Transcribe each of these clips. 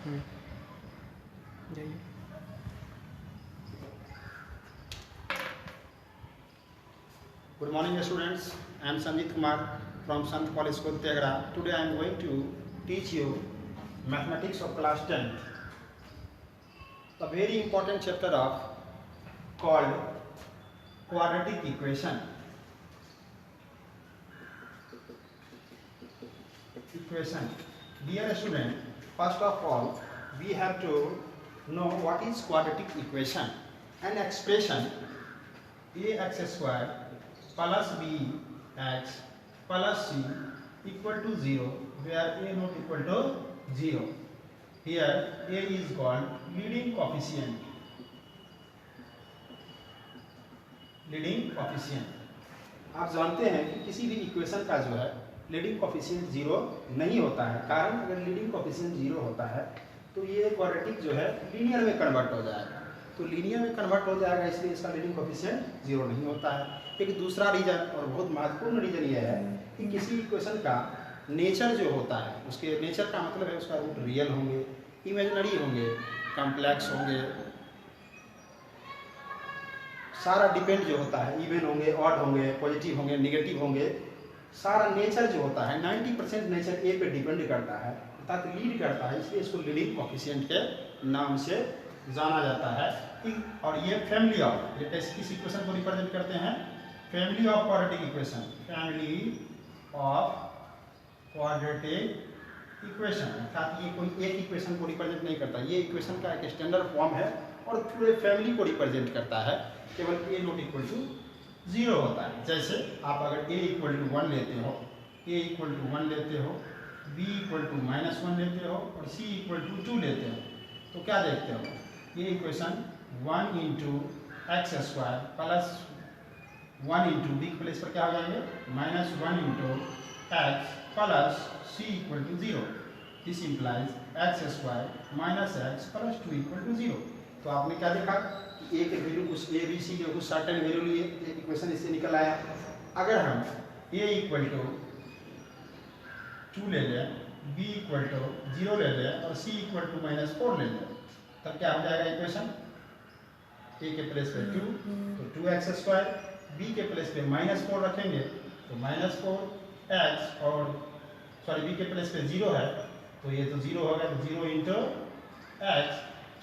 जाइए। Good morning students, I am Sanjit Kumar from Sant College School Tegra. Today I am going to teach you mathematics of class 10th. A very important chapter of called quadratic equation. Dear student, first of all we have to know what is quadratic equation. An expression ax square plus bx plus c equal to 0 where a not equal to 0. Here a is called leading coefficient. आप जानते हैं कि किसी भी equation का जो है leading coefficient 0 नहीं होता है। कारण अगर लीडिंग कोफिशिएंट 0 होता है तो ये क्वाड्रेटिक जो है लीनियर में कन्वर्ट हो जाएगा। तो लीनियर में कन्वर्ट हो जाएगा, इसलिए इसका लीडिंग कोफिशिएंट 0 नहीं होता है। एक दूसरा रीजन और बहुत महत्वपूर्ण रीजन ये है कि किसी इक्वेशन का नेचर जो होता है, उसके नेचर का मतलब है उसका रूट रियल होंगे, इमेजिनरी होंगे, कॉम्प्लेक्स होंगे, सारा डिपेंड जो होता है, इवन होंगे, ऑड होंगे, पॉजिटिव होंगे, नेगेटिव होंगे, सारा नेचर जो होता है 90% नेचर ए पे डिपेंड करता है, अर्थात लीड करता है। इसलिए इसको लीडिंग कोफिशिएंट के नाम से जाना जाता है। और ये फैमिली ऑफ, ये किस इक्वेशन को रिप्रेजेंट करते हैं? Family of quadratic equation. Family of quadratic equation, अर्थात ये कोई एक इक्वेशन को रिप्रेजेंट नहीं करता, ये इक्वेशन का एक स्टैंडर्ड फॉर्म है और पूरे फैमिली को रिप्रेजेंट करता है। केवल ए नॉट इक्वल टू 0 होता है। जैसे आप अगर a इक्वल टू 1 लेते हो, a इक्वल टू 1 लेते हो, b इक्वल टू -1 लेते हो और c इक्वल टू 2 लेते हो, तो क्या देखते हो? ये equation 1 into x square plus 1 into b के प्लेस पर क्या हो जाएंगे? -1 into x plus c equal to 0। This implies x square minus x plus 2 equal to 0। तो आपने क्या देखा कि ए के वैल्यू कुछ ए बी सी के कुछ सर्टेन वैल्यू लिए, इक्वेशन इससे निकल आया। अगर हम a इक्वल टू 2 ले लें, b इक्वल टू 0 ले लें और c इक्वल टू -4 ले लें, तब क्या हो जाएगा इक्वेशन? a के प्लेस पे 2 तो 2x स्क्वायर, b के प्लेस पे -4 रखेंगे तो -4 x और सॉरी b के प्लेस पे 0 है तो ये तो 0 होगा, तो 0 इंटू x,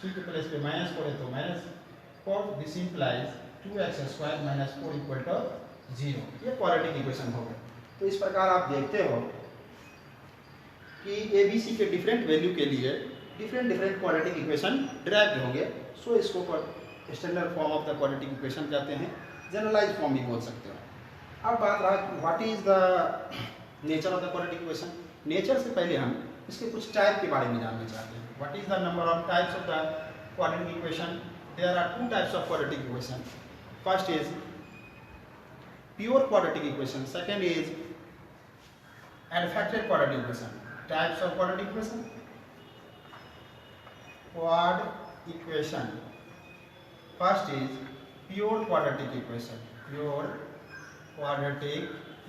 c के प्लेस पे -4 है तो -4। This implies 2x square -4 equal to 0। ये क्वाड्रेटिक इक्वेशन हो गए। तो इस प्रकार आप देखते हो कि ए बी सी के डिफरेंट वैल्यू के लिए डिफरेंट क्वाड्रेटिक इक्वेशन डिराइव्ड होंगे। सो इसको standard form of the quadratic equation कहते हैं, जनरलाइज फॉर्म भी बोल सकते हो। अब बात रहा what is the nature of the quadratic equation. Nature से पहले हम इसके कुछ टाइप के बारे में जानना चाहते हैं। What is the number of types of the quadratic equation? There are 2 types of quadratic equation. First is pure quadratic equation. Second is adfacted quadratic equation. Types of quadratic equation. Quad equation. First is pure quadratic equation. Pure quadratic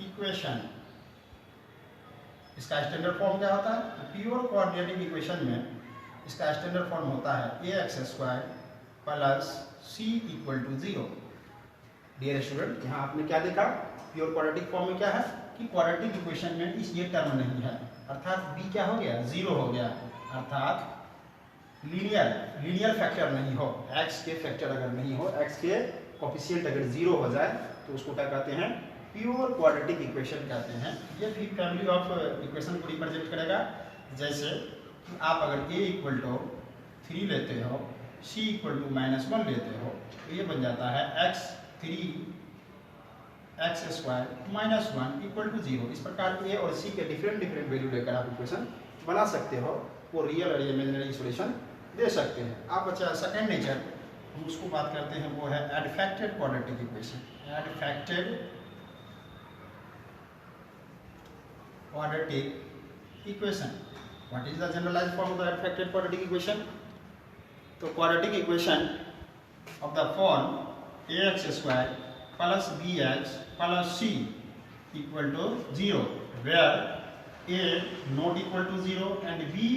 equation. इसका standard form क्या होता है? Pure quadratic equation में इसका standard form होता है ax square plus c equal to 0। Dear student, यहाँ आपने क्या देखा? प्योर क्वाड्रेटिक फॉर्म में क्या है कि क्वाड्रेटिक इक्वेशन में इस ये टर्म नहीं है, अर्थात b क्या हो गया? 0 हो गया, अर्थात लीनियर फैक्टर नहीं हो, x के फैक्टर अगर नहीं हो, x के कोफिशिएंट अगर 0 हो जाए तो उसको क्या कहते हैं? प्योर क्वाड्रेटिक इक्वेशन कहते हैं। ये भी फैमिली ऑफ इक्वेशन को रिप्रेजेंट करेगा। जैसे कि आप अगर a इक्वल टू 3 लेते हो, c इक्वल टू -1 लेते हो, तो ये बन जाता है x स्क्वायर -1 इक्वल टू 0। इस प्रकार a और c के डिफरेंट वैल्यू लेकर आप इक्वेशन बना सकते हो, वो रियल और इमेजिनरी सॉल्यूशन दे सकते हैं। आप बच्चा सेकंड नेचर हम उसको बात करते हैं, वो है affected quadratic equation. Affected quadratic equation. What is the generalized form of the adfacted quadratic equation? तो quadratic equation of the form ax square plus bx plus c equal to 0, where a not equal to 0 and b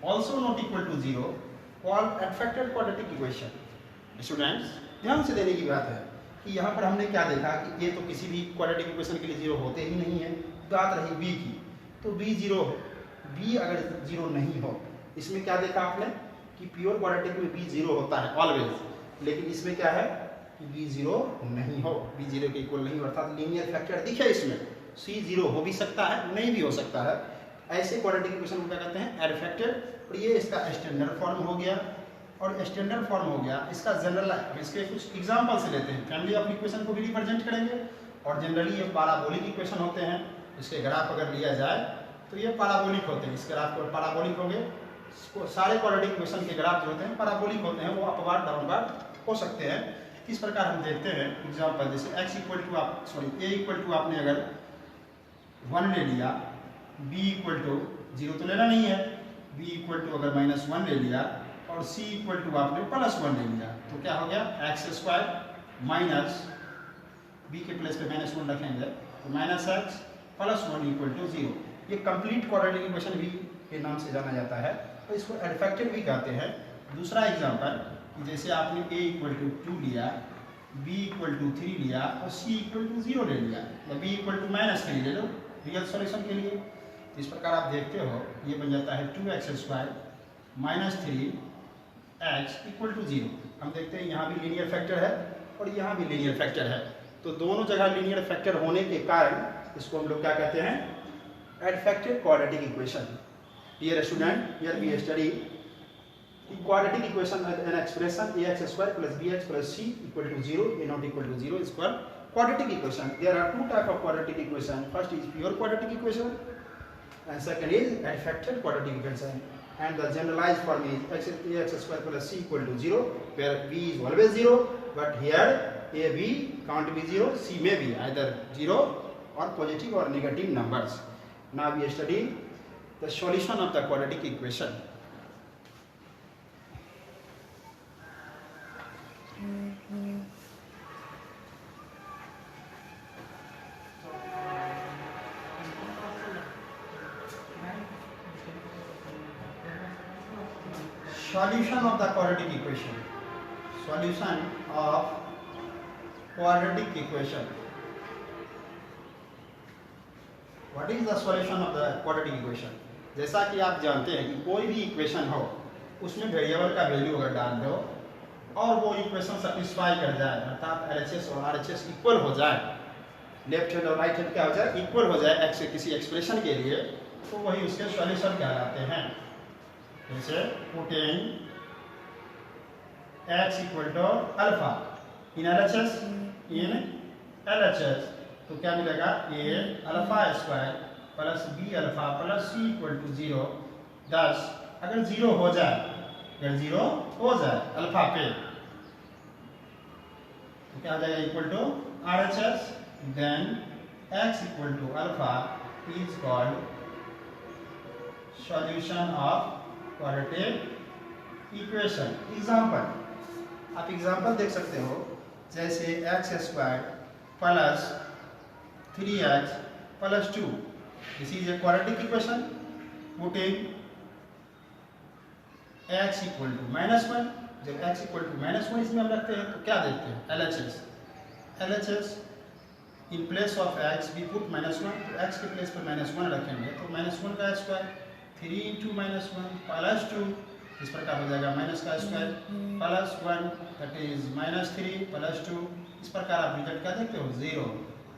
also not equal to 0 called adfacted quadratic equation. Students ध्यान से देने की बात है कि यहाँ पर हमने क्या देखा कि ये तो किसी भी क्वाड्रेटिक इक्वेशन के लिए 0 होते ही नहीं है। बात रही b की, तो b 0 हो, b अगर 0 नहीं हो, इसमें क्या देखा आपने कि प्योर क्वाड्रेटिक में b 0 होता है ऑलवेज, लेकिन इसमें क्या है कि b 0 नहीं हो, b 0 के इक्वल नहीं, अर्थात लीनियर फैक्टर दिखे इसमें, c 0 हो भी सकता है नहीं भी हो सकता है। ऐसे क्वाड्रेटिक इक्वेशन को क्या कहते हैं, एडफेक्टेड। और ये इसका स्टैंडर्ड फॉर्म हो गया, और स्टैंडर्ड फॉर्म हो गया इसका जनरल। अब इसके कुछ एग्जांपल से लेते हैं, फैमिली ऑफ इक्वेशन को भी रिप्रेजेंट करेंगे। और जनरली ये पैराबोलिक इक्वेशन होते हैं, इसके ग्राफ अगर लिया जाए तो ये पैराबोलिक होते हैं। इस ग्राफ को पैराबोलिक हो गए, सारे क्वाड्रेटिक इक्वेशन के ग्राफ जो होते हैं पैराबोलिक होते हैं, वो अपवार्ड डाउनवार्ड हो सकते हैं। इस प्रकार हम देखते हैं एग्जांपल, जैसे x equal to a equal to आपने अगर 1 ले लिया, b इक्वल टू 0 तो लेना नहीं है, b इक्वल टू अगर -1 ले लिया, और c इक्वल टू आपने +1 ले लिया, तो क्या हो गया x² माइनस b के प्लेस पे -1 रखेंगे तो -x + 1 इक्वल टू 0। ये कंप्लीट क्वाड्रेटिक इक्वेशन भी के नाम से जाना जाता है, तो इसको एडफेक्टेड भी कहते हैं। दूसरा एग्जांपल, जैसे आपने a इक्वल टू 2 लिया, b इक्वल टू 3 लिया, और c इक्वल टू 0 ले लिया, या b इक्वल टू -3 ले लो रियल सॉल्यूशन के लिए। इस प्रकार आप देखते हो ये बन जाता है 2x² -3x इक्वल टू 0। हम देखते हैं यहाँ भी लीनियर फैक्टर है और यहाँ भी लीनियर फैक्टर है, तो दोनों जगह लीनियर फैक्टर होने के कारण इसको हम लोग क्या कहते हैं, affected quadratic equation. Dear student, here we study quadratic equation as an expression ax² + bx + c equal to 0, a not equal to 0 is called quadratic equation. There are two types of quadratic equation. First is pure quadratic equation and second is adfacted quadratic equation. And the generalized form is ax² + c equal to 0, where b is always 0, but here a b can't be 0, c may be either 0 or positive or negative numbers. Now we study the solution of the quadratic equation. Solution of the quadratic equation. Solution of quadratic equation. What is the solution of the quadratic equation? जैसा कि आप जानते हैं कि कोई भी equation हो उसमें वेरिएबल का वैल्यू अगर डाल दो और वो इक्वेशन सेटिस्फाई कर जाए, अर्थात LHS और RHS इक्वल हो जाए, लेफ्ट हैंड और राइट हैंड क्या हो जाए, इक्वल हो जाए एक्स किसी एक्सप्रेशन के लिए, तो वही उसके सॉल्यूशन कहलाते हैं। जैसे putting x equal to alpha in LHS, तो क्या मिलेगा, a α² + b alpha + c equal to 0। 10 अगर 0 हो जाए, अगर 0 हो जाए अल्फा पे, तो क्या हो जाएगा, equal to RHS, then x equal to alpha is called solution of quadratic equation. Example, आप एग्जांपल देख सकते हो, जैसे x² + 3x + 2, this is a quadratic equation. Putting x equal to -1, जब x इक्वल टू -1 इसमें हम रखते हैं तो क्या देखते हैं, LHS in place of x we put -1, तो x के प्लेस पर -1 रखेंगे तो -1 का स्क्वायर, 3 × -1 + 2, इस प्रकार हो जाएगा -² +1 दैट इज -3 + 2। इस प्रकार आप रिजल्ट क्या देखते हो, 0।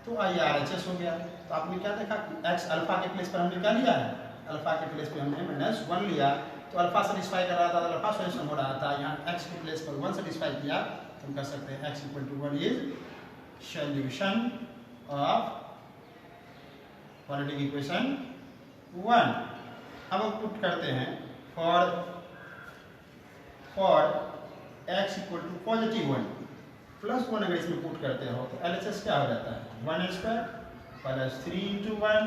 तो आइए RHS हो गया। तो आपने क्या देखा कि x अल्फा के प्लेस पर हमने क्या लिया है, अल्फा के प्लेस पर हमने -1 लिया, तो अल्फा सेटिस्फाई कर रहा था, अल्फा सॉल्यूशन हो रहा था। यहाँ x के प्लेस पर 1 सेटिस्फाई किया, तो हम कह सकते हैं x equal to 1 is solution of quadratic equation 1। अब हम पुट करते हैं फॉर x इक्वल टू +1 +1 अगर इसमें पुट करते हो तो LHS क्या हो जाता है, 1² + 3 × 1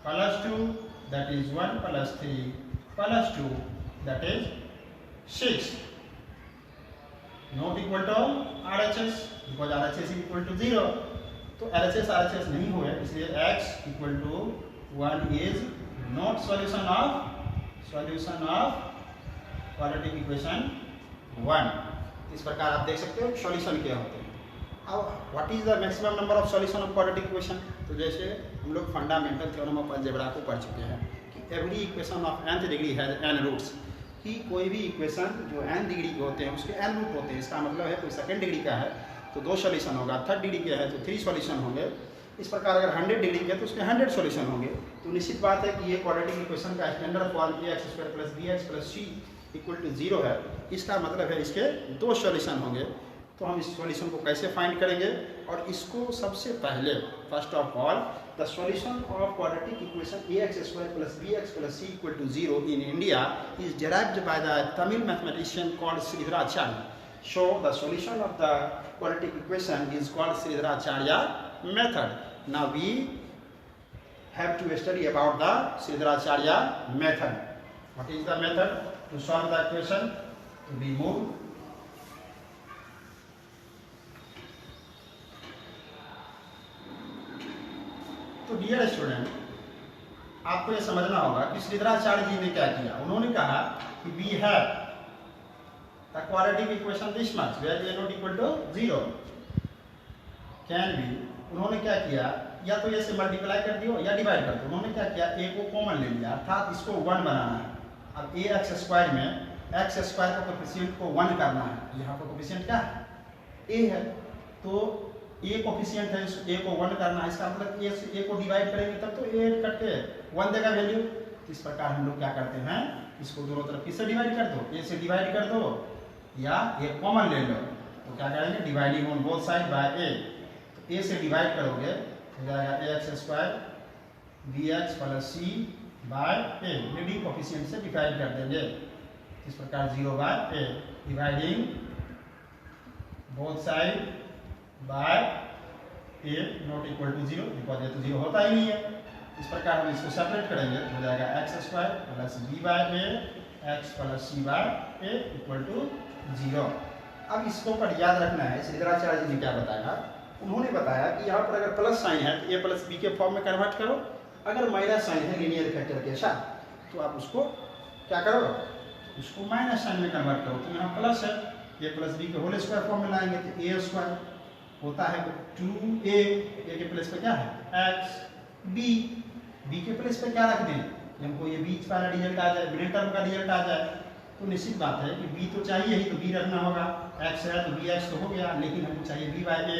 + 2 that is 1 + 3 + 2 that is 6, not equal to RHS because RHS is equal to 0। तो LHS RHS नहीं हुए, इसलिए x equal to 1 is not solution of solution of quadratic equation 1। इस प्रकार आप देख सकते हो सॉल्यूशन क्या होते हैं। अब what is the maximum number of solution of quadratic equation. तो जैसे हम लोग फंडामेंटल थ्योरम ऑफ अलजेब्रा को पढ़ चुके हैं कि every equation of nth degree has n roots, कि कोई भी इक्वेशन जो n डिग्री के होते हैं उसके n रूट होते हैं। इसका मतलब है कोई सेकंड डिग्री का है तो 2 सॉल्यूशन होगा, थर्ड डिग्री के है तो 3 सॉल्यूशन होंगे। इस प्रकार अगर 100 डिग्री के तो उसके 100 सॉल्यूशन होंगे। तो निश्चित बात है कि ये क्वाड्रेटिक इक्वेशन का standard form ax² + bx + c = 0 है। इसका मतलब है इसके 2 सॉल्यूशन होंगे। तो हम इस सॉल्यूशन को कैसे फाइंड करेंगे, और इसको सबसे पहले first of all the solution of quadratic equation ax² + bx + c = 0 in India is derived by the Tamil mathematician called Shridharacharya. So the solution of the quadratic equation is called Sridharacharya method. Now we have to study about the Sridharacharya method. What is the method to solve the equation? To be moved. तो dear student, आपको यह समझना होगा कि श्रीधराचार्य जी ने क्या किया। उन्होंने कहा कि we have the quadratic equation this much where a not equal to 0 can be। उन्होंने क्या किया, या तो ये से मल्टीप्लाई कर दियो या डिवाइड कर दो। उन्होंने क्या किया, a को कॉमन ले लिया अर्थात इसको 1 बनाना है। अब ax² में x² का कोफिशिएंट को 1 करना है। यहाँ पर कोफिशिएंट क्या है, a है, तो a कोफिशिएंट है, a को 1 करना है। इसका मतलब a को डिवाइड करेंगे तब तो a कट के 1 देगा वैल्यू। इस प्रकार हम लोग क्या करते हैं, इसको दोनों तरफ किससे डिवाइड कर दो, a से डिवाइड कर दो या ये कॉमन ले लो। तो क्या करेंगे, dividing on both side by a। तो a से डिवाइड करोगे हो जाएगा ax² bx + c by a। Leading coefficient से डिवाइड कर देंगे। इस प्रकार 0/a dividing both side by a not equal to 0, because ये तो 0 होता ही नहीं है। इस प्रकार हम इसको सेपरेट करेंगे तो हो जाएगा x² + b/a x + c/a = 0। अब इसको पर याद रखना है, श्रीधराचार्य जी ने क्या बताया। उन्होंने बताया कि यहाँ पर अगर प्लस साइन है तो a + b के फॉर्म में कन्वर्ट करो, अगर माइनस साइन है लीनियर फैक्टर के साथ तो आप उसको क्या करो, उसको माइनस साइन में कन्वर्ट करो। तो यहाँ प्लस है, a + b के होल स्क्वायर फॉर्म में लाएंगे तो a² होता है 2a, a के प्लेस पे क्या है x, b के प्लेस पे क्या रख दें, हमको ये बीच वाला रिजल्ट आ जाए, मिडिल टर्म का रिजल्ट आ जाए। तो निश्चित बात है कि b तो चाहिए ही, तो b रखना होगा। x है तो bx तो हो गया, लेकिन हमको चाहिए b/a,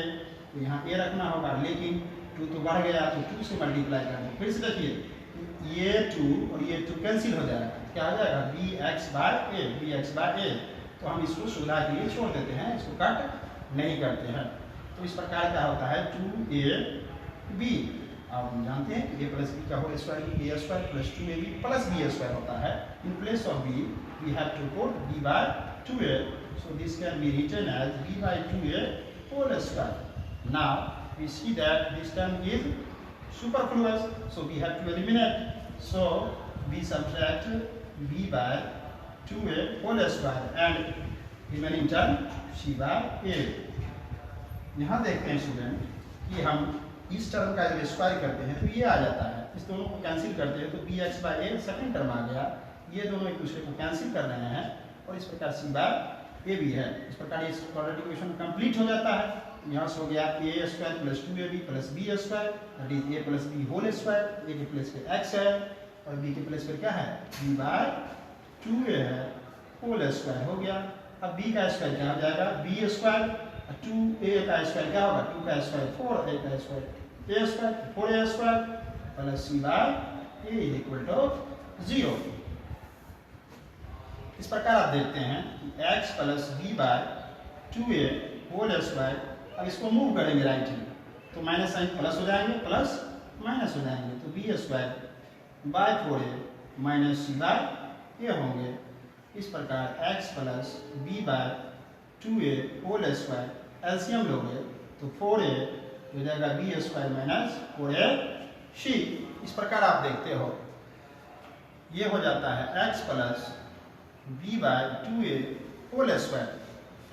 तो यहाँ a रखना होगा। लेकिन 2 तो बढ़ गया तो 2 से मल्टीप्लाई कर दो। फिर से देखिए ये 2 और ये 2 कैंसिल हो जाएगा, क्या हो जाएगा bx/a। तो हम इसको सुविधा के लिए छोड़ देते हैं, इसको कट नहीं करते हैं। तो इस प्रकार क्या होता है 2ab। अब हम जानते हैं कि a + b का whole square a² + 2ab + b² होता है। In place of b we have to put b/2a, so this can be written as b/2a whole square. Now we see that this term is superfluous, so we have to eliminate. So we subtract b/2a whole square and remaining term c/a। यहाँ देखते हैं student कि हम इस term का जब square करते हैं तो ये आ जाता है, इस दोनों को कैंसिल करते हैं तो bx/a सेकंड टर्म आ गया। ये दोनों एक दूसरे को कैंसिल कर रहे हैं और इस प्रकार c/a भी है। इस प्रकार ये क्वाड्रेटिक इक्वेशन कंप्लीट हो जाता है। यहाँ से हो गया a² + 2ab + b² that is a + b whole square. a के प्लेस पे x है और b के प्लेस पे क्या है b/2a है होल स्क्वायर हो गया। अब b का स्क्वायर क्या हो जाएगा b², 2a का स्क्वायर क्या होगा 2 का स्क्वायर 4a का स्क्वायर a² 4a² + c/a = 0। इस प्रकार आप देखते हैं कि x + b/2a होल स्क्वायर। अब इसको मूव करेंगे राइट हैंड तो माइनस साइन प्लस हो जाएंगे, प्लस माइनस हो जाएंगे, तो b²/4a - c/a होंगे। इस प्रकार x + b/2a whole square LCM लोगे तो 4a हो जाएगा b² - 4ac। इस प्रकार आप देखते हो ये हो जाता है x + b/2a whole square,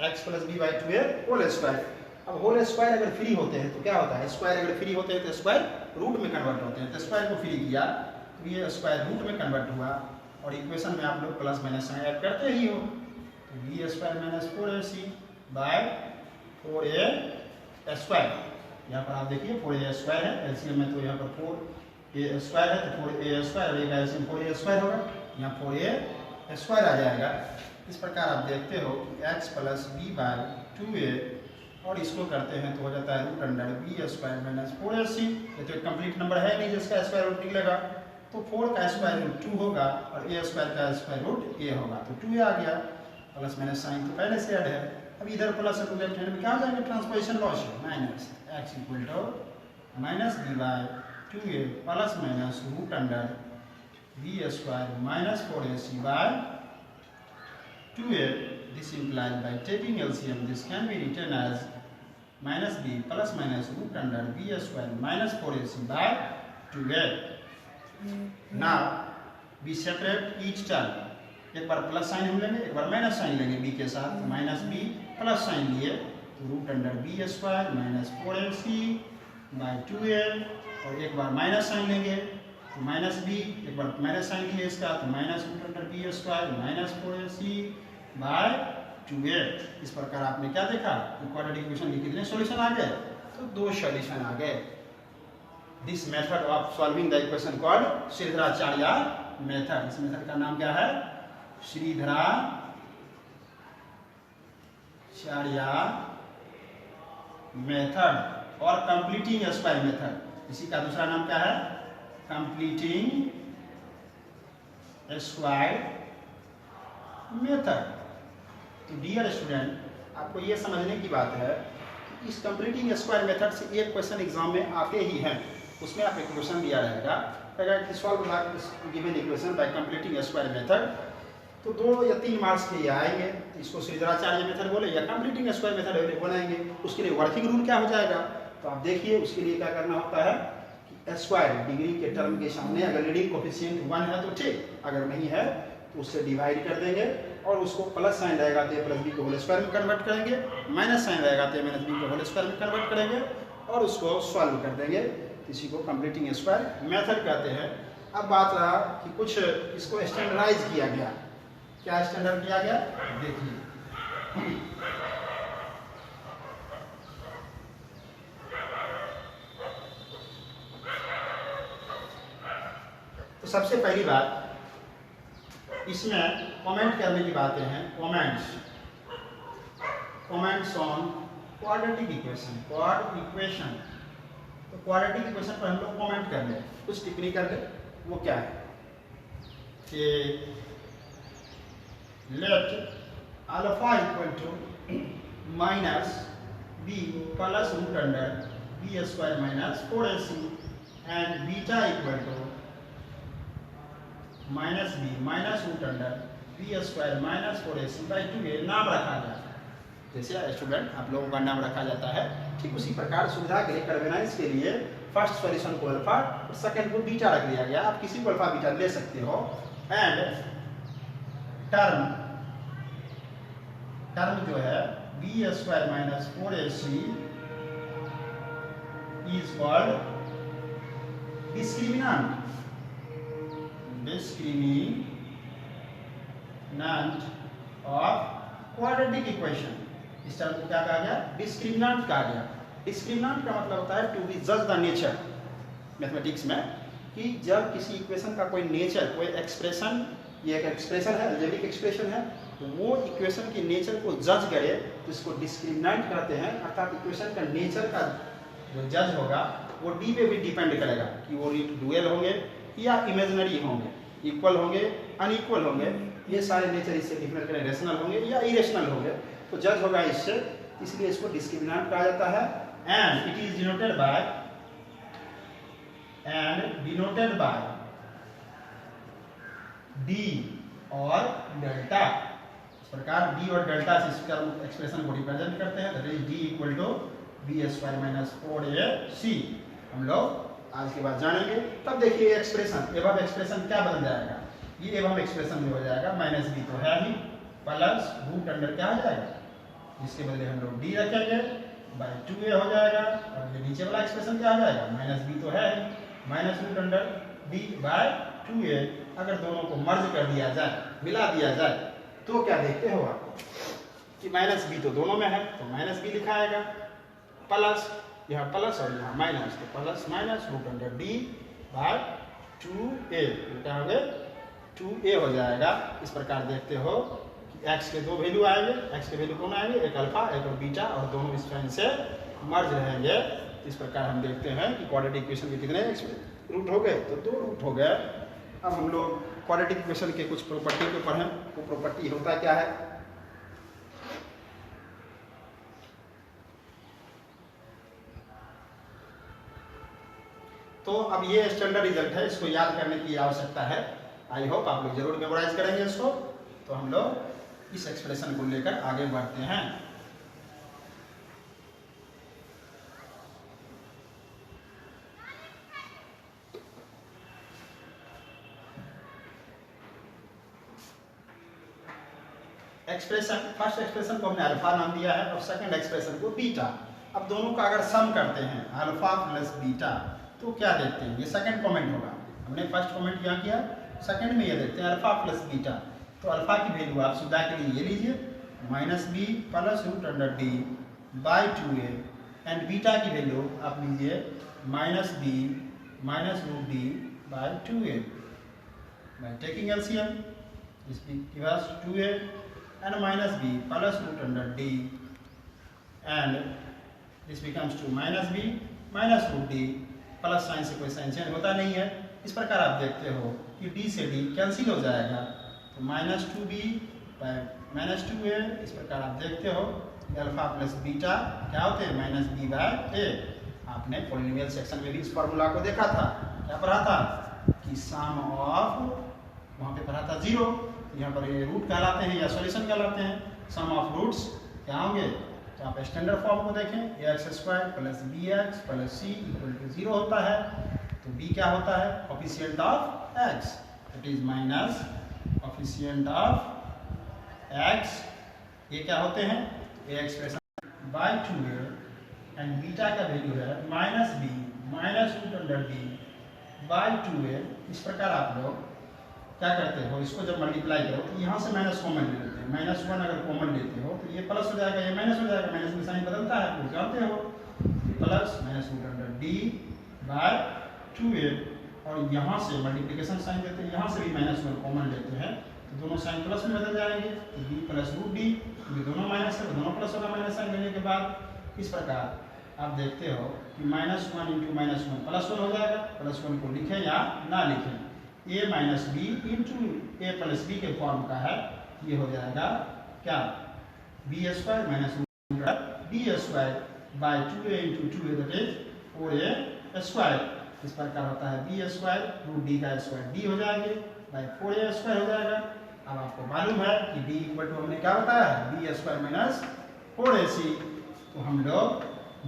x + b/2a whole square. अब होल स्क्वायर अगर फ्री होते हैं तो क्या होता है, स्क्वायर अगर फ्री होते हैं तो स्क्वायर रूट में कन्वर्ट होते हैं। तो स्क्वायर को फ्री किया तो ये स्क्वायर रूट में कन्वर्ट हुआ, और इक्वेशन में आप लोग प्लस माइनस साइन ऐड करते ही हो। तो b square minus 4ac by 4a square, यहाँ पर आप देखिए 4a स्क्वायर है, एलसीएम में तो यहाँ पर 4a स्क्वायर है तो 4a स्क्वायर, और एक एलसीएम 4a स्क्वायर होगा, यहाँ 4a स्क्वायर आ जाएगा। इस प्रकार आप देखते हो कि x plus B by 2a, और इसको करते हैं तो हो जाता है root under B square minus 4ac। ये तो एक कंप्लीट नंबर है नहीं जिसका स्क्वायर रूट निकलेगा, तो 4 का स्क्वायर रूट 2 होगा और a स्क्वायर का स्क्वायर रूट a होगा, तो 2a आ गया। प्लस माइनस साइन तो पहले से ऐड है, अब इधर प्लस और लेफ्ट हैंड में क्या हो जाएगा, ट्रांसपोजिशन लॉस है, minus x equal to minus B by 2a plus minus root under B square minus 4ac by 2a। This implies by taking LCM this can be written as minus b plus minus root under b square minus 4ac by 2a. Now we separate each term, एक बार plus sign हम लेंगे, एक बार minus sign लेंगे b के साथ, minus b plus sign लिए तो root under B square minus 4ac by 2a, और एक बार माइनस साइन लेंगे तो माइनस b, एक बार माइनस साइन लिए इसका तो minus root under B square minus 4ac by 2a। इस प्रकार आपने क्या देखा, क्वाड्रेटिक इक्वेशन के कितने सॉल्यूशन आ गए, तो 2 सॉल्यूशन आ गए। This method of solving the equation called Shridharacharya method. इस मेथड का नाम क्या है, श्रीधराचार्य मेथड और कंप्लीटिंग स्क्वायर मेथड। इसी का दूसरा नाम क्या है, कंप्लीटिंग स्क्वायर मेथड। तो डियर स्टूडेंट, आपको ये समझने की बात है कि इस कंप्लीटिंग स्क्वायर मेथड से एक क्वेश्चन एग्जाम में आते ही हैं, उसमें आप एक क्वेश्चन दिया रहेगा कि solve the given equation by completing square method, तो 2 या 3 मार्क्स के ये आएंगे, इसको श्रीधराचार्य मेथड बोले या कंप्लीटिंग स्क्वायर मेथड बनाएंगे। उसके लिए वर्किंग रूल क्या हो जाएगा, तो आप देखिए उसके लिए क्या करना होता है कि स्क्वायर डिग्री के टर्म के सामने अगर लीडिंग कोफिशिएंट 1 है तो ठीक, अगर नहीं है तो उससे डिवाइड कर देंगे, और उसको प्लस साइन रहेगा तो प्लस बी को होल स्क्वायर में कन्वर्ट करेंगे, माइनस साइन रहेगा तो माइनस बी को होल स्क्वायर में कन्वर्ट करेंगे, और उसको सॉल्व कर देंगे। इसी को कंप्लीटिंग स्क्वायर मेथड कहते हैं। अब बात रहा कि कुछ इसको स्टैंडर्डाइज किया गया, क्या स्टैंडर्ड किया गया, देखिए तो सबसे पहली बात इसमें कमेंट करने की बातें हैं, कमेंट्स ऑन क्वाड्रेटिक इक्वेशन, तो क्वाड्रेटिक इक्वेशन पर हम लोग कमेंट कर ले, कुछ टिप्पणी कर ले। वो क्या है कि let alpha equal to minus B plus root under B square minus 4ac and beta equal to minus B minus root under B square minus 4ac by 2a नाम रखा गया। जैसे स्टूडेंट आप लोगों का नाम रखा जाता है, ठीक उसी प्रकार सुविधा के लिए कन्वीनियंस के लिए फर्स्ट सॉल्यूशन को अल्फा और सेकंड को बीटा रख दिया गया। आप किसी को अल्फा बीटा ले सकते हो। एंड टर्म जो है B square minus 4ac is called discriminant of quadratic equation. इस टर्म को क्या कहा गया, डिस्क्रिमिनेंट कहा गया। डिस्क्रिमिनेंट का मतलब होता है टू बी जज द नेचर मैथमेटिक्स में, कि जब किसी इक्वेशन का कोई नेचर, कोई एक्सप्रेशन, ये एक एक्सप्रेशन है, अलजेब्रिक एक्सप्रेशन है, तो वो इक्वेशन के नेचर को जज करे तो इसको डिस्क्रिमिनेंट कहते हैं। अर्थात इक्वेशन का नेचर का जो जज होगा वो डी पे भी डिपेंड करेगा कि वो डुअल होंगे या इमेजिनरी होंगे, इक्वल होंगे, अनइक्वल होंगे, ये सारे नेचर इससे डिफरेंट करें, रेशनल होंगे या इरेशनल होंगे, तो जज होगा इससे, इसलिए इसको डिस्क्रिमिनेंट कहा जाता है। And it is denoted by D और डेल्टा। इस प्रकार डी और डेल्टा से इसका एक्सप्रेशन को रिप्रेजेंट करते हैं, that is D equal to B square minus 4ac। हम लोग आज के बाद जानेंगे। तब देखिए एक्सप्रेशन, एवं एक्सप्रेशन क्या बन जाएगा, ये एवं एक्सप्रेशन में हो जाएगा माइनस बी तो है ही, प्लस रूट अंडर क्या हो जाएगा, जिसके बदले हम लोग डी रखेंगे बाई 2a हो जाएगा, और ये नीचे वाला एक्सप्रेशन क्या हो जाएगा, माइनस बी तो है ही, minus root under D by 2a अगर दोनों को मर्ज कर दिया जाए, मिला दिया जाए, तो क्या देखते हो आप कि माइनस बी तो दोनों में है, तो माइनस बी लिखा आएगा, प्लस यहाँ प्लस और यहाँ माइनस, तो plus minus root under D by 2a, क्या हो गया 2a हो जाएगा। इस प्रकार देखते हो कि x के दो वैल्यू आएंगे, x के वैल्यू कौन आएंगे, एक अल्फा एक और बीटा, और दोनों इस साइन से मर्ज रहेंगे। इस प्रकार हम देखते हैं कि क्वाड्रेटिक इक्वेशन के कितने रूट हो गए, तो 2 रूट हो गए। अब हम लोग क्वाड्रेटिक इक्वेशन के कुछ प्रॉपर्टी को पढ़ें। वो प्रॉपर्टी होता क्या है, तो अब ये स्टैंडर्ड रिजल्ट है, इसको याद करने की आवश्यकता है। आई होप आप लोग जरूर मेमोराइज करेंगे इसको। तो हम लोग इस एक्सप्रेशन को लेकर आगे बढ़ते हैं। एक्सप्रेशन, फर्स्ट एक्सप्रेशन को हमने अल्फा नाम दिया है और सेकंड एक्सप्रेशन को बीटा। अब दोनों का अगर सम करते हैं अल्फा प्लस बीटा, तो क्या देखते हैं, ये सेकंड कमेंट होगा। हमने फर्स्ट कमेंट यहाँ किया, सेकंड में ये देखते हैं अल्फा प्लस बीटा। तो अल्फा की वैल्यू आप सुविधा के लिए ये लीजिए, minus B plus root under D by 2a, and beta की वैल्यू आप लीजिए minus B minus root D by 2a। By taking LCM, this gives us 2a and minus b plus root under d, and this becomes to minus b minus root d, plus sign से कोई sign change होता नहीं है। इस प्रकार आप देखते हो कि d से d कैंसिल हो जाएगा, तो minus 2b bye minus 2a। इस प्रकार आप देखते हो अल्फा प्लस बीटा क्या होते हैं, माइनस b बाय a। आपने पॉलिनोमियल सेक्शन में भी इस फार्मूला को देखा था, क्या पढ़ा था कि सम ऑफ, वहाँ पे पढ़ा था 0, यहाँ पर ये रूट कहलाते हैं या सॉल्यूशन कहलाते हैं। सम ऑफ रूट्स क्या होंगे, तो आप स्टैंडर्ड फॉर्म को देखें, ax square plus bx plus c equal to 0 होता है। तो b क्या होता है, coefficient of x, it is minus coefficient of x। ये क्या होते हैं, a expression by 2a, and beta का वैल्यू है minus b minus root under d by 2a। इस प्रकार आप लोग क्या करते हो, इसको जब मल्टीप्लाई करो तो यहाँ से माइनस कॉमन ले लेते हैं, -1 अगर कॉमन लेते हो तो ये प्लस हो जाएगा, ये माइनस हो जाएगा, माइनस में साइन बदलता है, आप जानते हो, plus minus root under D by 2a। और यहाँ से मल्टीप्लिकेशन साइन देते हैं, यहाँ से भी -1 कॉमन लेते हैं, तो दोनों साइन प्लस में बदल जाएंगे, तो b प्लस रूट डी, ये दोनों माइनस है, दोनों प्लस होगा माइनस साइन देने के बाद। इस प्रकार आप देखते हो कि -1 इंटू -1 +1 हो जाएगा, +1 को लिखें या ना लिखें, a minus B into A plus B के फॉर्म का है, ये हो जाएगा क्या, B square minus D square by 2a into 2a, that is 4a square. इस प्रकार होता है बी स्क्वायर रूट डी का स्क्वायर डी हो जाएंगे बाय 4a स्क्वायर हो जाएगा। अब आपको मालूम है कि d इक्वल टू हमने क्या बताया, बी स्क्वायर माइनस 4ac, तो हम लोग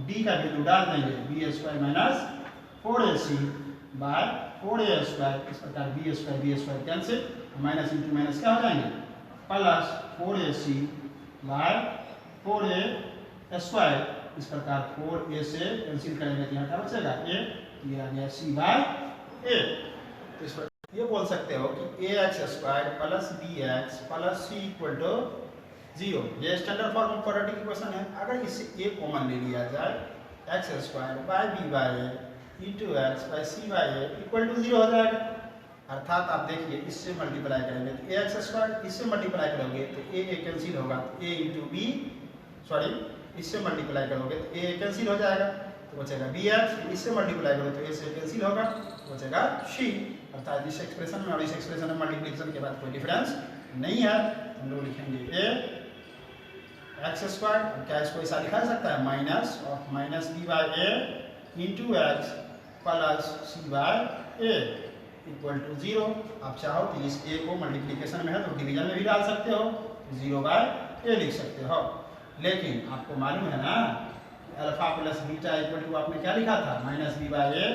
d का वैल्यू डाल देंगे, B square minus 4ac by 4a square. इस प्रकार B square cancel, minus into minus क्या हो जाएंगे, plus 4ac by 4a square. इस प्रकार 4a से कैंसिल करेंगे तो यहाँ क्या बचेगा, a, ये आ गया c बाय a। तो इस प्रकार ये बोल सकते हो कि ax square plus bx plus c equal to 0। ये standard form of quadratic equation है। अगर इससे a कॉमन ले लिया जाए, x square by b by a into X by C by A equal to 0 हो जाएगा। अर्थात आप देखिए इससे मल्टीप्लाई करेंगे तो ए एक्स स्क्वायर, इससे मल्टीप्लाई करोगे तो ए कैंसिल होगा, तो ए इंटू बी, सॉरी इससे मल्टीप्लाई करोगे तो ए कैंसिल हो जाएगा, तो बचेगा बी एक्स, इससे मल्टीप्लाई करोगे तो ए से कैंसिल होगा, तो बचेगा सी। अर्थात इस एक्सप्रेशन में और इस एक्सप्रेशन में मल्टीप्लिकेशन के बाद कोई डिफरेंस नहीं है। हम लोग लिखेंगे ए एक्स स्क्वायर, क्या इसको ऐसा लिखा जा सकता है, minus of minus B by A into x plus C by A equal to 0। आप चाहो तो इस ए को मल्टीप्लिकेशन में है तो डिवीजन में भी डाल सकते हो, 0 बाय ए लिख सकते हो। लेकिन आपको मालूम है ना alpha plus beta equal to आपने क्या लिखा था, minus B by A,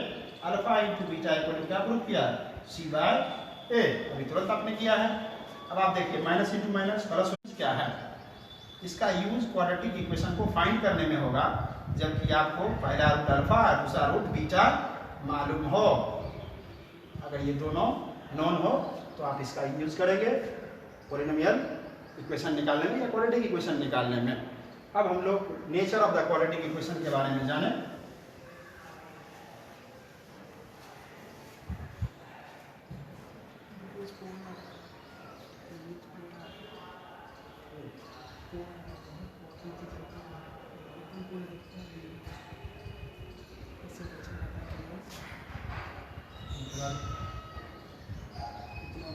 alpha into beta equal to क्या प्रूफ किया, सी बाय ए, अभी तुरंत आपने किया है। अब आप देखिए माइनस इंटू माइनस प्लस क्या है, इसका यूज क्वाड्रेटिक इक्वेशन को फाइंड करने में होगा, जबकि आपको पहला रूट अल्फा और दूसरा रूट बीटा मालूम हो। अगर ये दोनों नॉन हो तो आप इसका यूज करेंगे पॉलिनोमियल इक्वेशन निकालने में या क्वाड्रेटिक इक्वेशन निकालने में। अब हम लोग nature of the quadratic equation के बारे में जाने।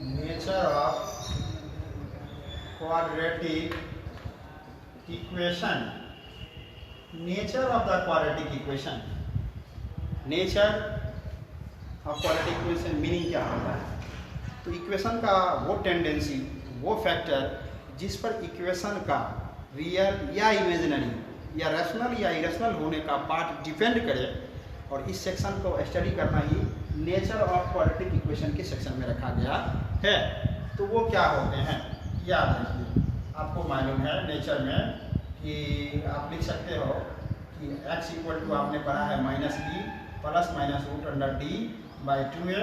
Nature of quadratic equation, nature of the quadratic equation, nature of quadratic equation meaning क्या होता है? तो इक्वेशन का वो टेंडेंसी, वो फैक्टर जिस पर इक्वेशन का रियल या इमेजिनरी या रैशनल या इरेशनल होने का पार्ट डिपेंड करे, और इस सेक्शन को स्टडी करना ही नेचर ऑफ क्वाड्रेटिक इक्वेशन के सेक्शन में रखा गया है। तो वो क्या होते हैं याद रखिए। आपको मालूम है नेचर में कि आप लिख सकते हो कि x इक्वल टू आपने पढ़ा है minus D plus minus root under D by 2a,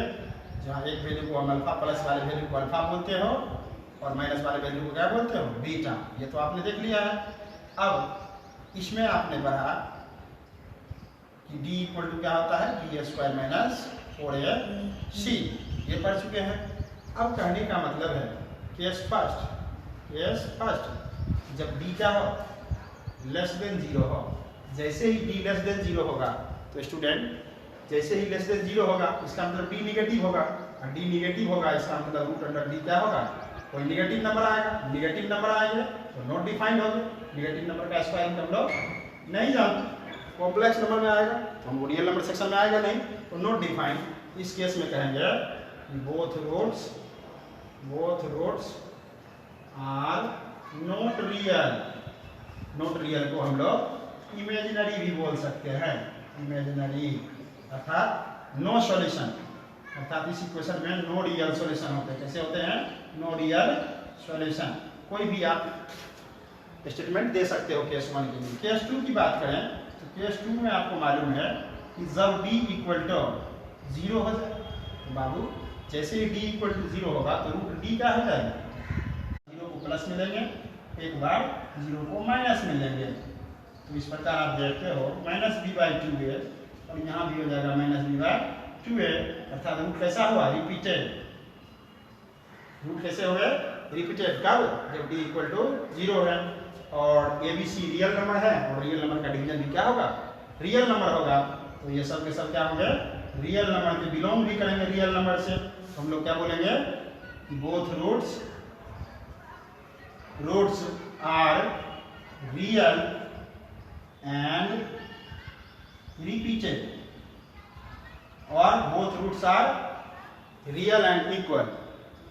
जहाँ एक वैल्यू को हम अल्फा प्लस वाले वैल्यू को अल्फा बोलते हो और माइनस वाले वैल्यू को क्या बोलते हो? बीटा। ये तो आपने देख लिया है। अब इसमें आपने पढ़ा कि d इक्वल टू क्या होता है? डी स्क्वायर माइनस 4ac, ये पढ़ चुके हैं। अब कहने का मतलब है केस फर्स्ट जब d क्या हो? लेस देन 0 हो। जैसे ही d लेस देन 0 होगा तो स्टूडेंट, जैसे ही लेस देन 0 होगा इसका मतलब d निगेटिव होगा, और d निगेटिव होगा इसका मतलब रूट अंडर d क्या होगा? कोई निगेटिव नंबर आएगा। निगेटिव नंबर आएंगे तो नॉट डिफाइंड होंगे। निगेटिव नंबर का स्क्वायर हम लोग नहीं जानते। कॉम्प्लेक्स नंबर में आएगा तो हम रियल नंबर सेक्शन में आएगा नहीं, तो नॉट डिफाइंड। इस केस में कहेंगे both roots are not real. Not real को हम लोग इमेजिनरी भी बोल सकते हैं, इमेजिनरी, अर्थात नो सॉल्यूशन। अर्थात इस इक्वेशन में नो रियल सॉल्यूशन होते हैं। कैसे होते हैं? No real solution. कोई भी आप स्टेटमेंट दे सकते हो केस 1 के लिए। केस 2 की बात करें तो केस 2 में आपको मालूम है कि जब d इक्वल टू 0 हो जाए, तो बाबू जैसे ही d इक्वल टू 0 होगा तो रूट d क्या हो जाएगा? 0 को प्लस में लेंगे, एक बार 0 को माइनस में लेंगे। तो इस प्रकार आप देखते हो माइनस b बाई 2a, और यहाँ भी हो जाएगा माइनस b बाई 2a। अर्थात रूट कैसा हुआ? रिपीटेड। रूट कैसे हो गए? रिपीटेड। कब? जब d इक्वल टू 0 है और ABC रियल नंबर है, और रियल नंबर का डिवीजन भी क्या होगा? रियल नंबर होगा। तो ये सब के सब क्या होंगे? रियल नंबर के बिलोंग भी करेंगे रियल नंबर से। तो हम लोग क्या बोलेंगे? Both roots are real and repeated, और both roots are real and equal.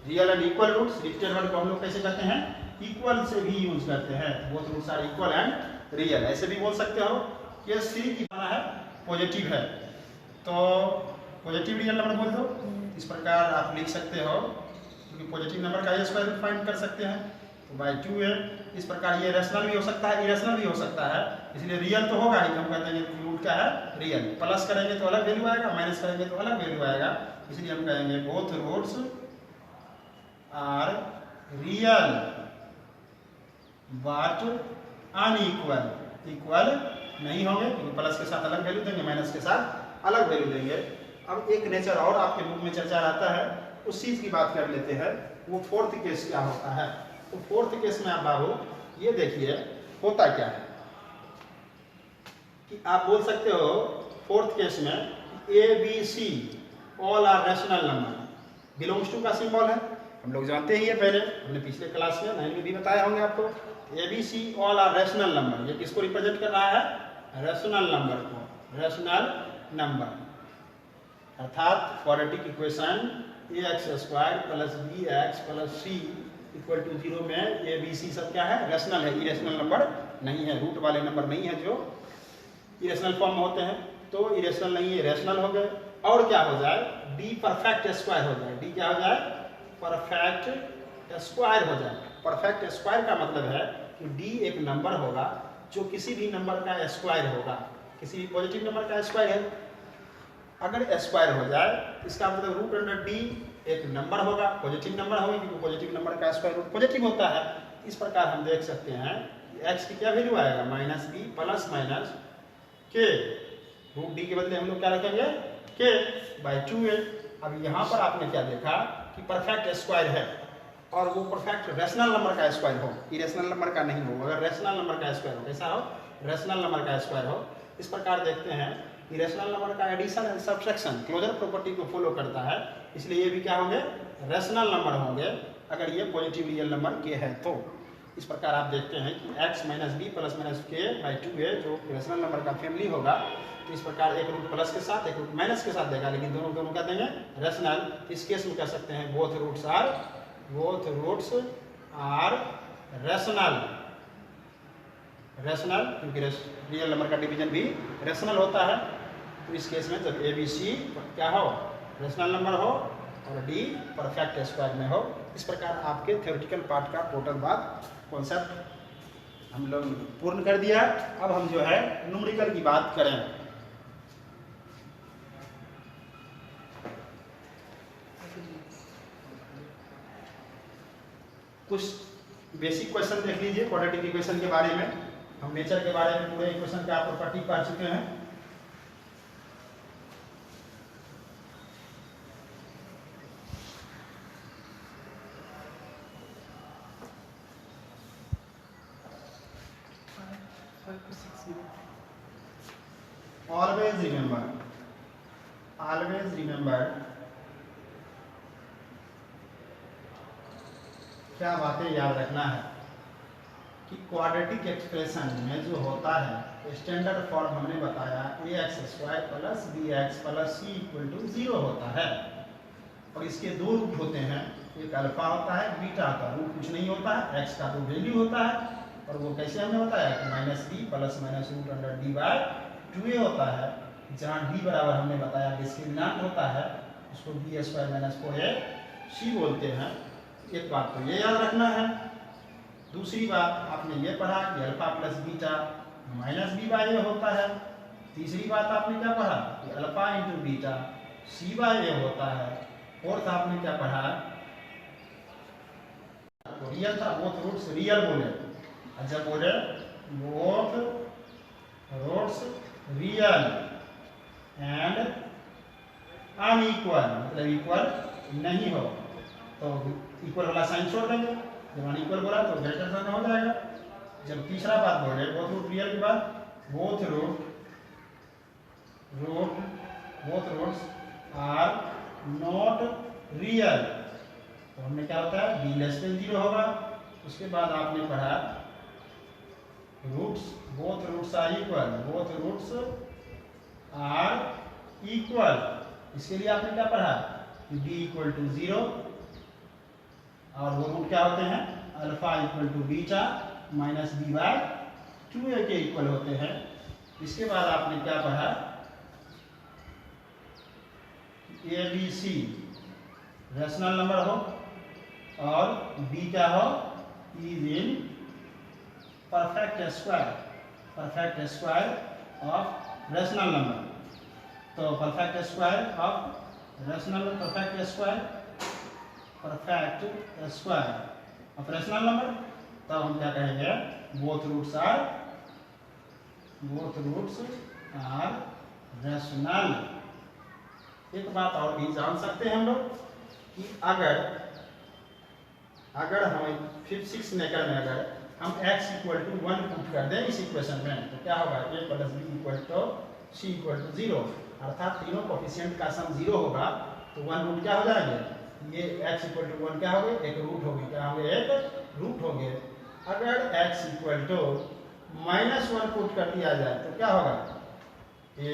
Real and equal roots, repeated word को हम लोग कैसे करते हैं? इक्वल से भी यूज करते हैं। Both roots are equal and real, ऐसे भी बोल सकते हो। केस 3 की माना है पॉजिटिव है, तो पॉजिटिव रियल नंबर बोल दो। इस प्रकार आप लिख सकते हो, क्योंकि पॉजिटिव नंबर का स्क्वायर रूट फाइंड कर सकते हैं, तो बाई 2 है। इस प्रकार ये रैशनल भी हो सकता है, इरेशनल भी हो सकता है, इसलिए रियल तो होगा ही। हम कहते हैं कि रूट क्या है? रियल। प्लस करेंगे तो अलग वैल्यू आएगा, माइनस करेंगे तो अलग वैल्यू आएगा, इसलिए हम कहेंगे both roots are real but unequal. Equal नहीं होंगे क्योंकि प्लस के साथ अलग वैल्यू देंगे, माइनस के साथ अलग वैल्यू देंगे। अब एक नेचर और आपके बुक में चर्चा आता है, उस चीज की बात कर लेते हैं। वो फोर्थ केस क्या होता है? तो फोर्थ केस में आप बाबू ये देखिए होता क्या है कि आप बोल सकते हो फोर्थ केस में ABC all are rational number. Belongs to का सिंबल है, हम लोग जानते ही है, पहले हमने पिछले क्लास में 9 में भी बताया होंगे आपको। ABC all are rational number, ये किसको रिप्रेजेंट कर रहा है? रैशनल नंबर को, रैशनल नंबर। अर्थात quadratic equation ax² plus bx plus c equal to 0 में ABC सब क्या है? रैशनल है, इरेशनल नंबर नहीं है। रूट वाले नंबर नहीं है जो इरेशनल फॉर्म में होते हैं, तो इरेशनल नहीं है, रैशनल हो गए। और क्या हो जाए? d परफेक्ट स्क्वायर हो जाए। d क्या हो जाए? परफेक्ट स्क्वायर हो जाए। परफेक्ट स्क्वायर का मतलब है कि d एक नंबर होगा जो किसी भी नंबर का स्क्वायर होगा, किसी भी पॉजिटिव नंबर का स्क्वायर है। अगर स्क्वायर हो जाए इसका मतलब रूट अंडर d एक नंबर होगा, पॉजिटिव नंबर होगा, क्योंकि पॉजिटिव नंबर का स्क्वायर रूट पॉजिटिव होता है। इस प्रकार हम देख सकते हैं एक्स की क्या वैल्यू आएगा, माइनस बी प्लस माइनस के, रूट डी के बदले हम लोग क्या रखेंगे के बाई 2a। अब यहाँ पर आपने क्या देखा कि परफेक्ट स्क्वायर है, और वो परफेक्ट रेशनल नंबर का स्क्वायर हो, इरेशनल नंबर का नहीं हो। अगर रेशनल नंबर का स्क्वायर हो, कैसा हो, रेशनल नंबर का स्क्वायर हो। इस प्रकार देखते हैं इरेशनल नंबर का addition and subtraction closure property को फॉलो करता है, इसलिए ये भी क्या होंगे, रेशनल नंबर होंगे, अगर ये पॉजिटिव रियल नंबर के है तो। इस प्रकार आप देखते हैं कि x minus B plus minus के बाई 2a जो रेशनल नंबर का फैमिली होगा, तो इस प्रकार एक रूट प्लस के साथ एक रूट माइनस के साथ देगा, लेकिन दोनों दोनों क्या देंगे, रेशनल। इस केस में कह सकते हैं both roots are rational, rational क्योंकि रियल नंबर का डिवीजन भी रेशनल होता है। तो इस केस में जब ए बी सी क्या हो, रेशनल नंबर हो, और डी परफेक्ट स्क्वायर में हो। इस प्रकार आपके थ्योरेटिकल पार्ट का टोटल बात कॉन्सेप्ट हम लोग पूर्ण कर दिया। अब हम जो है न्यूमेरिकल की बात करें। कुछ बेसिक क्वेश्चन देख लीजिए क्वाड्रेटिक इक्वेशन के बारे में। हम नेचर के बारे में पूरे इक्वेशन का प्रॉपर्टी पढ़ चुके हैं। always remember क्या बातें याद रखना है कि क्वाड्रेटिक एक्सप्रेशन में जो होता है स्टैंडर्ड फॉर्म हमने बताया ax² plus bx plus c equal to 0 होता है, और इसके दो रूट होते हैं, एक अल्फा होता है, बीटा का रूट कुछ नहीं होता है, x का तो वैल्यू होता है, और वो कैसे हमने बताया कि minus B plus minus root under D by 2a होता है, जहाँ d बराबर हमने बताया डिस्क्रिमिनेंट होता है, उसको b² माइनस 4ac बोलते हैं। एक बात तो ये याद रखना है। दूसरी बात आपने ये पढ़ा कि alpha plus beta minus B by A होता है। तीसरी बात आपने क्या पढ़ा कि alpha into beta C by A होता है। फोर्थ आपने क्या पढ़ा, तो रियल था, बोथ रूट्स रियल बोले, जब बोले both roots real and unequal, मतलब इक्वल नहीं हो तो इक्वल वाला साइन छोड़ देंगे, जब अनइक्वल बोला तो ग्रेटर देन हो जाएगा। जब तीसरा बात बोले बोथ रूट रियल के बाद both roots are not real, तो हमने क्या होता है b लेस देन 0 होगा। उसके बाद आपने पढ़ा roots, both roots are equal, both roots are equal, इसके लिए आपने क्या पढ़ा कि b इक्वल टू 0, और वो रूट क्या होते हैं alpha equal to beta minus B by 2a के इक्वल होते हैं। इसके बाद आपने क्या पढ़ा A B C rational number हो और बी क्या हो is in perfect square of rational number. तो perfect square of rational perfect square of rational number, तब हम क्या कहेंगे बोथ रूट्स आर रेशनल। एक बात और भी जान सकते हैं हम लोग कि अगर हम 5th-6th मेकर में अगर हम x इक्वल टू 1 पुट कर दें इस इक्वेशन में, तो क्या होगा a plus B equal to c equal to 0, अर्थात तीनों कोफिशिएंट का सम 0 होगा, तो 1 रूट क्या हो जाएंगे, ये x इक्वल टू 1 क्या हो गए, एक रूट हो गए, क्या हो गए, एक रूट हो गए। अगर x इक्वल टू -1 पुट कर दिया जाए तो क्या होगा, a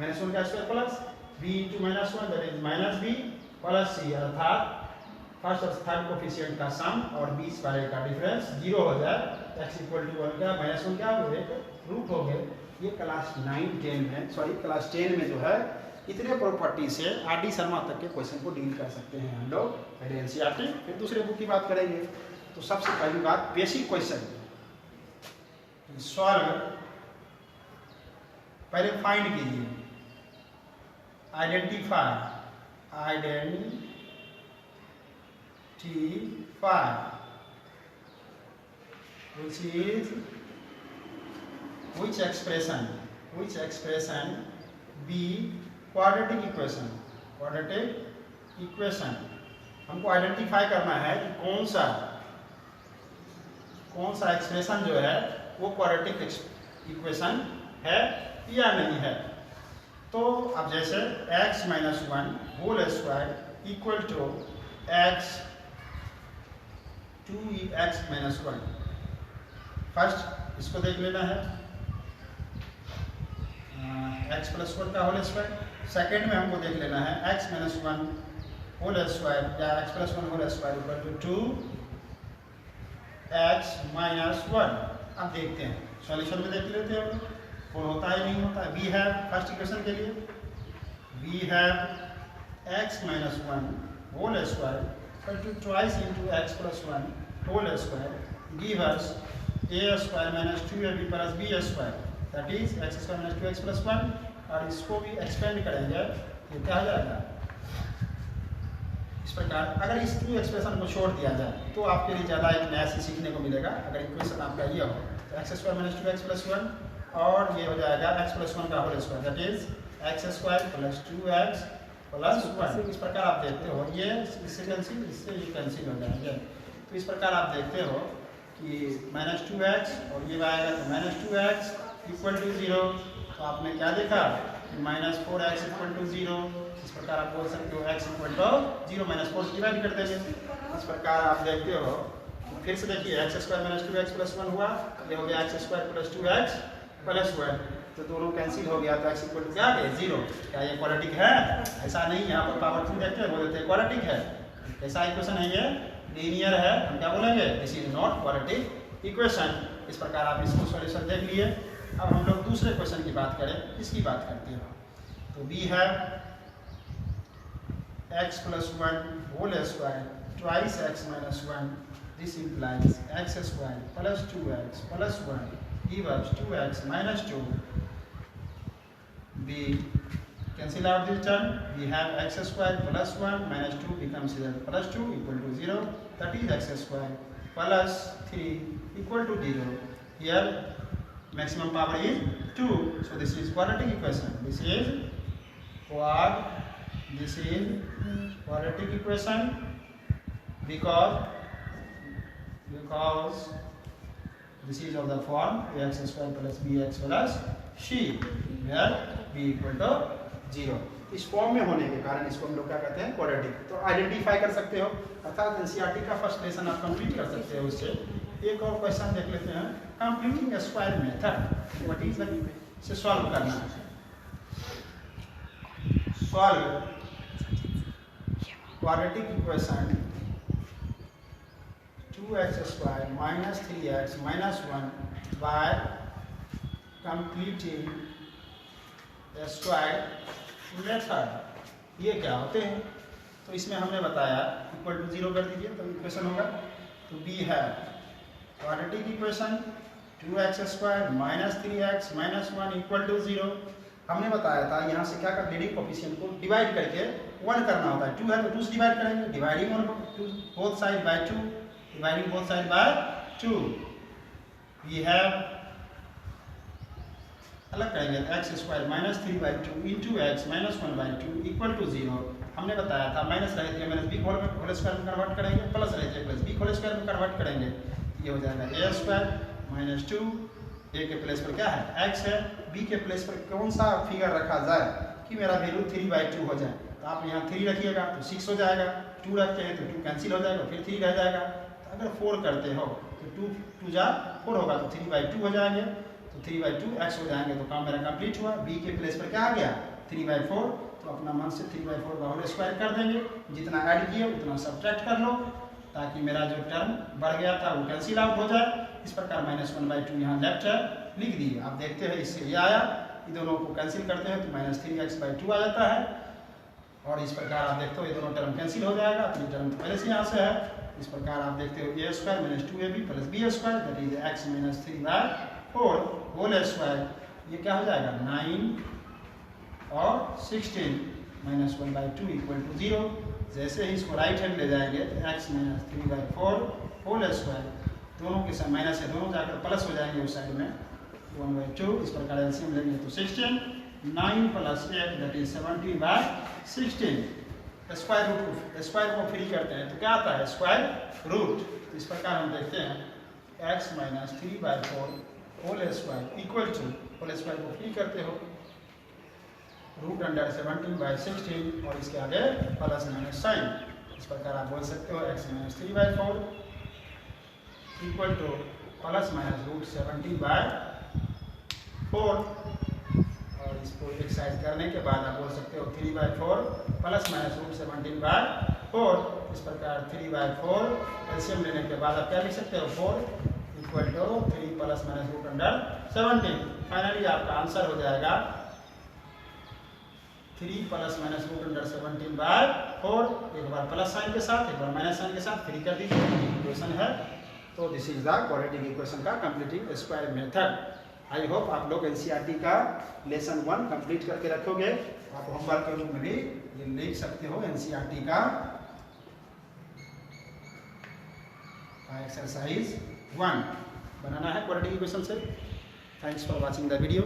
-1 का square plus b into -1 that is -b plus c, अर्थात फर्स्ट और थर्ड कोफिशिएंट का सम और b स्क्वायर का डिफरेंस 0 हो जाए, x इक्वल टू 1 का -1 क्या हो गए, एक रूट हो गए। ये क्लास 10 में जो है इतने प्रॉपर्टी से आर डी शर्मा तक के क्वेश्चन को डील कर सकते हैं हम लोग। पहले एनसीईआरटी फिर दूसरे बुक की बात करेंगे। तो सबसे पहली बात बेसिक क्वेश्चन सॉल्व, पहले फाइंड कीजिए, identify which expression B quadratic equation हमको आइडेंटिफाई करना है कि कौन सा एक्सप्रेशन जो है वो क्वाड्रेटिक इक्वेशन है या नहीं है। तो अब जैसे x minus 1 whole square equal to x 2x minus 1, first इसको देख लेना है x प्लस 1 का होल स्क्वायर। सेकेंड में हमको देख लेना है x माइनस 1 होल स्क्वायर या x plus 1 whole square equal to 2x minus 1। अब देखते हैं सॉल्यूशन में देख लेते हैं हम कौन होता है नहीं होता है। वी हैव फर्स्ट इक्वेशन के लिए we have x minus 1 whole square equal to twice into x plus 1 whole square give us a square minus 2ab plus b square that is x square minus 2x plus 1। और इसको भी expand करेंगे ये क्या हो जाएगा इस प्रकार। अगर इस टू एक्सप्रेशन को छोड़ दिया जाए तो आपके लिए ज़्यादा एक नया चीज सीखने को मिलेगा। अगर इक्वेशन आपका ये हो तो x square minus 2x plus 1 और ये हो जाएगा x प्लस 1 का whole square that is x square plus 2x plus 1। इस प्रकार आप देखते हो ये इससे ये कैंसिल हो जाएंगे। तो इस प्रकार आप देखते हो कि माइनस 2x और ये आएगा तो माइनस 2x इक्वल टू 0। तो आपने क्या देखा माइनस 4x इक्वल टू 0। इस प्रकार आप बोल सकते हो x equal to 0 minus 4 divide कर देंगे। इस प्रकार आप देखते हो फिर से देखिए x square minus 2x plus 1 हुआ, ये हो गया x square plus 2x plus 1। तो दोनों कैंसिल हो गया तो x इक्वल टू क्या है 0। क्या ये क्वाड्रेटिक है? ऐसा नहीं है। यहाँ पर पावर 2 देखते हैं बोल देते हैं क्वाड्रेटिक है। ऐसा इक्वेशन है ये लीनियर है, हम क्या बोलेंगे this is not quadratic equation. इस प्रकार आप इसको सॉल्यूशन देख लिए। अब हम लोग दूसरे क्वेश्चन की बात करें, इसकी बात करते हैं। तो we have x plus 1 whole square twice x minus 1, this implies x square plus 2x plus 1 give us 2x minus 2. We cancel out this term. We have x square plus 1 minus 2 becomes 0 plus 2 equal to 0. That is x square plus 3 equal to 0. Here maximum power is 2. So this is quadratic equation. This is quadratic equation because this is of the form ax square plus bx plus c where b equal to 0। इस form में होने के कारण इसको हम लोग क्या कहते हैं क्वाड्रेटिक। तो आइडेंटिफाई कर सकते हो, अर्थात एनसीईआरटी का फर्स्ट लेसन आप कंप्लीट कर सकते हो। उससे एक और क्वेश्चन देख लेते हैं completing square method. What is that? इसे सॉल्व करना है। Solve quadratic equation 2x square minus 3x minus 1 by completing the square method। ये क्या होते हैं? तो इसमें हमने बताया इक्वल टू 0 कर दीजिए तो इक्वेशन होगा। तो बी है quadratic equation 2x square minus 3x minus 1 equal to 0। हमने बताया था यहाँ से क्या कर लीडिंग कोफिशिएंट को डिवाइड करके 1 करना होता है। 2 है तो 2 से डिवाइड करेंगे, dividing on both side by 2, dividing both side by 2। We have अलग करेंगे x square minus 3 by 2 into X minus 1 by 2 equal to 0। हमने बताया था माइनस रहती है माइनस बी होल स्क्वायर में कन्वर्ट करेंगे, प्लस रहती है प्लस बी होल स्क्वायर में कन्वर्ट करेंगे। ये हो जाएगा a स्क्वायर माइनस 2, a के प्लेस पर क्या है x है, b के प्लेस पर कौन सा फिगर रखा जाए कि मेरा वैल्यू 3/2 हो जाए। तो आप यहाँ 3 रखिएगा तो 6 हो जाएगा, 2 रखते हैं तो 2 कैंसिल हो जाएगा, फिर 3 रह जाएगा। तो अगर 4 करते हो तो 2 जा 4 होगा तो 3/2 हो जाएंगे, तो 3/2 x हो जाएंगे। तो काम मेरा कंप्लीट हुआ। b के प्लेस पर क्या आ गया 3/4, तो अपना मन से 3/4 का होल स्क्वायर कर देंगे। जितना ऐड किए उतना सब्ट्रैक्ट कर लो ताकि मेरा जो टर्म बढ़ गया था वो कैंसिल आउट हो जाए। इस प्रकार -1/2 यहाँ लेफ्ट है लिख दिए। आप देखते हैं इससे ये आया, ये दोनों को कैंसिल करते हैं तो -3x/2 आ जाता है। और इस प्रकार आप देखते हो ये दोनों टर्म कैंसिल हो जाएगा, अपनी टर्म पहले से यहाँ से है। इस प्रकार आप देखते हो a square minus 2ab plus b square that is x minus 3/4 whole square. ये क्या हो जाएगा 9 और 16 -1/2 इक्वल टू 0। जैसे ही इसको राइट हैंड ले जाएंगे तो x माइनस 3/4 होल स्क्वायर, दोनों के साथ माइनस है, दोनों जाकर प्लस हो जाएंगे उस साइड में 1/2। इस प्रकार एलसीएम लेंगे तो 16, 9 + 8 दैट इज 17/16। स्क्वायर को फ्री करते हैं तो क्या आता है स्क्वायर रूट। इस प्रकार हम देखते हैं x minus 3/4 whole square equal to, whole square को फ्री करते हो रूट अंडर 17/16 और इसके आगे प्लस माइनस साइन। इस प्रकार आप बोल सकते हो x minus 3/4 equal to plus minus root 17/4 और इसको एक्सरसाइज करने के बाद आप बोल सकते हो 3/4 प्लस माइनस रूट 17/4। इस प्रकार 3/4 एलसीएम लेने के बाद आप क्या लिख सकते हो 4 equal to 3 plus minus root under 17। Finally आपका आंसर हो जाएगा 3 प्लस माइनस रूट अंडर 17/4। एक बार प्लस साइन के साथ एक बार माइनस साइन के साथ फ्री कर दीजिए, इक्वेशन है। तो this is the quadratic equation का completing square method. I hope आप लोग एनसीईआरटी का लेसन 1 कंप्लीट करके रखोगे। आप होमवर्क के रूप में भी ये लिख सकते हो एनसीईआरटी का एक्सरसाइज 1 बनाना है क्वाड्रेटिक इक्वेशन से। Thanks for watching the video.